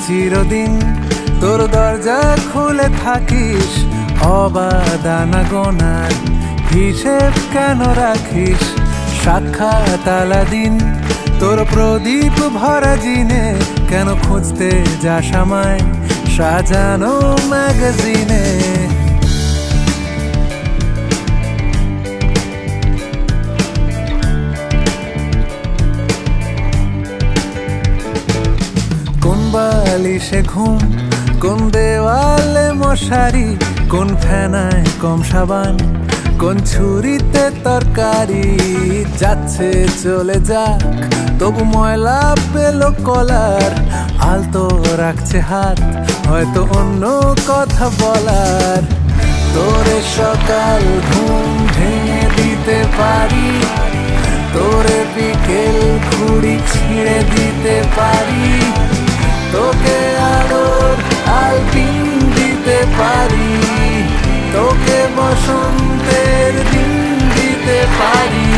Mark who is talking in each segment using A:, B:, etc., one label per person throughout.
A: চিরদিন তোর দরজা খুলে থাকিস, অবাদানা গোনার হিসেব কেন রাখিস? সাক্ষাৎ আলাদিন তোর প্রদীপ ভরা জিনে কেন খুঁজতে যাস আমায় সাজানো ম্যাগাজিনে? কোন বালিশে ঘুম, কোন দেওয়ালে মশারি, কোন ফেনায় কম সাবান, কোন ছুরিতে তরকারি? যাচ্ছে চলে যাক তবু ময়লা পেল কলার, আলতো রাখছে হাত হয়তো অন্য কথা বলার। তোরে সকাল ঘুম ভেঙে দিতে পারি, তোরে বিকেল ঘুড়ি ছিঁড়ে দিতে পারি, তোকে আলোর আলপিন দিতে পারি, তোকে বসন্তের দিন দিতে পারি।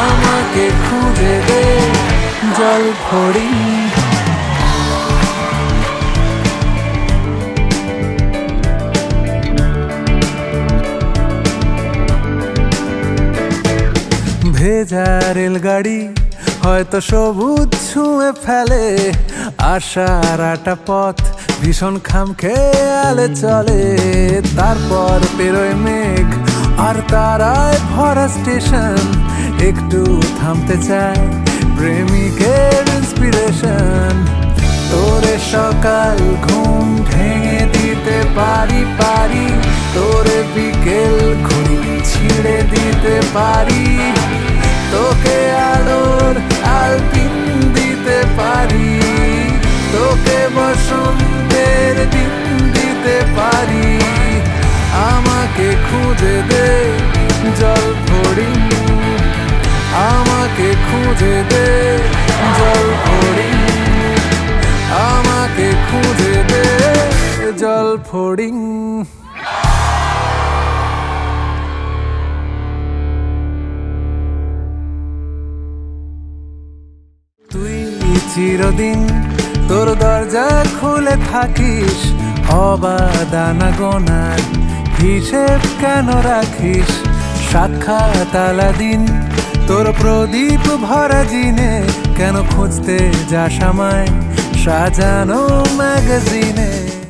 A: আমাকে খুঁজে দে জল ফড়ি, ভেজা রেলগাড়ি হয়তো সবুজ ছুঁয়ে ফেলে, আশার আটা পথ ভীষণ খামখেয়ালে চলে। তারপর পেরোয় মেঘ আর তারায় ভরা স্টেশন, একটু থামতে চায় প্রেমিকের ইন্সপিরেশন। তোরে সকাল ঘুম ভেঙে দিতে পারি, তোরে বিকেল ঘুড়ি ছিঁড়ে দিতে পারি, তোকে আলোর আলপিন দিতে পারি, তোকে বসন্তের দিন দিতে পারি। আমাকে খুঁজে দে জল ফড়ি, আমাকে খুঁজে দে জল ফড়ি, আমাকে খুঁজে দে জল ফড়ি। তুই চিরদিন তোর দরজা খুলে থাকিস, অবাদানা গোনার হিসেব কেন রাখিস? সাক্ষাৎ আলাদিন তোর প্রদীপ ভরা জিনে কেন খুঁজতে যাস আমায় সাজানো ম্যাগাজিনে?